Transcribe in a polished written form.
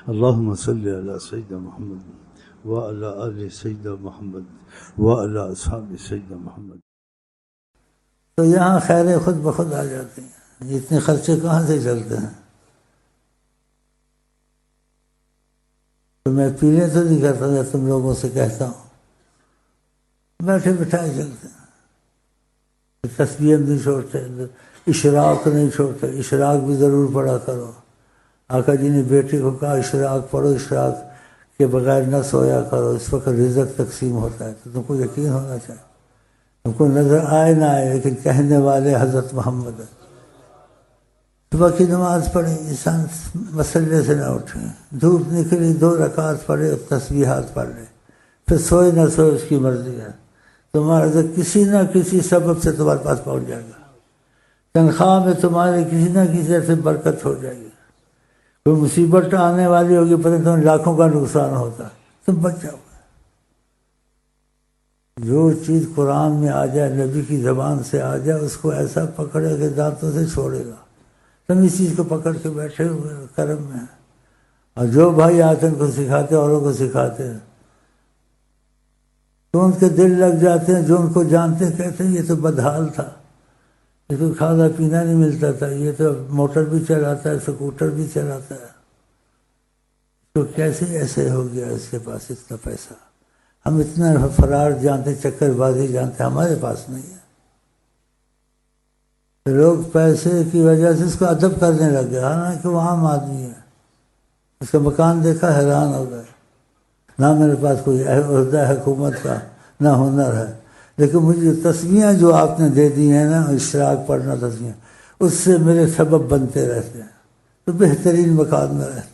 اللهم صل على سيدنا محمد وعلى آل سيدنا محمد وعلى أصحاب سيدنا محمد. تو یہاں خیریں خود بخود آ جاتی ہیں، اتنے خرچے کہاں سے چلتے ہیں؟ تو میں پینے تو نہیں کرتا جب تم لوگوں سے کہتا ہوں، بیٹھے بٹھائے چلتے ہیں، تسبیح نہیں چھوڑتے، اشراق نہیں چھوڑتے، اشراق بھی ضرور پڑھا کرو. آقا جی نے بیٹے کو کہا اشراق پڑھو، اشراق کے بغیر نہ سویا کرو، اس وقت رزق تقسیم ہوتا ہے. تو تم کو یقین ہونا چاہیے، تم کو نظر آئے نہ آئے لیکن کہنے والے حضرت محمد ہے. صبح کی نماز پڑھیں، انسان مسلے سے نہ اٹھے، دھوپ نکلی 2 رکعت پڑھے، تسبیحات پڑھ لے، پھر سوئے نہ سوئے اس کی مرضی ہے. تمہارا رزق کسی نہ کسی سبب سے تمہارے پاس پہنچ جائے گا. تنخواہ میں تمہارے کسی نہ کسی طرح سے برکت ہو جائے گی. کوئی مصیبت آنے والی ہوگی، پتہ تمہیں لاکھوں کا نقصان ہوتا، تم بچ جاؤ. جو چیز قرآن میں آ جائے، نبی کی زبان سے آ جائے، اس کو ایسا پکڑے کہ دانتوں سے چھوڑے گا. تم اس چیز کو پکڑ کے بیٹھے ہوئے کرم میں. اور جو بھائی آتے ہیں ان کو سکھاتے، اوروں کو سکھاتے ہیں، تو ان کے دل لگ جاتے ہیں. جو ان کو جانتے ہیں کہتے ہیں یہ تو بدحال تھا، یہ تو کھانا پینا نہیں ملتا تھا، یہ تو موٹر بھی چلاتا ہے، سکوٹر بھی چلاتا ہے، تو کیسے ایسے ہو گیا اس کے پاس اتنا پیسہ. ہم اتنا فرار جانتے، چکر بازی جانتے، ہمارے پاس نہیں ہے. لوگ پیسے کی وجہ سے اس کو ادب کرنے لگ گئے، حالانکہ وہ عام آدمی ہے. اس کا مکان دیکھا حیران ہو گئے. نہ میرے پاس کوئی عہدہ ہے حکومت کا، نہ ہنر ہے، لیکن مجھے تسبیحیں جو آپ نے دے دی ہیں نا، اشراق پڑھنا تسبیحیں، اس سے میرے سبب بنتے رہتے ہیں، تو بہترین مکان میں رہتے ہیں.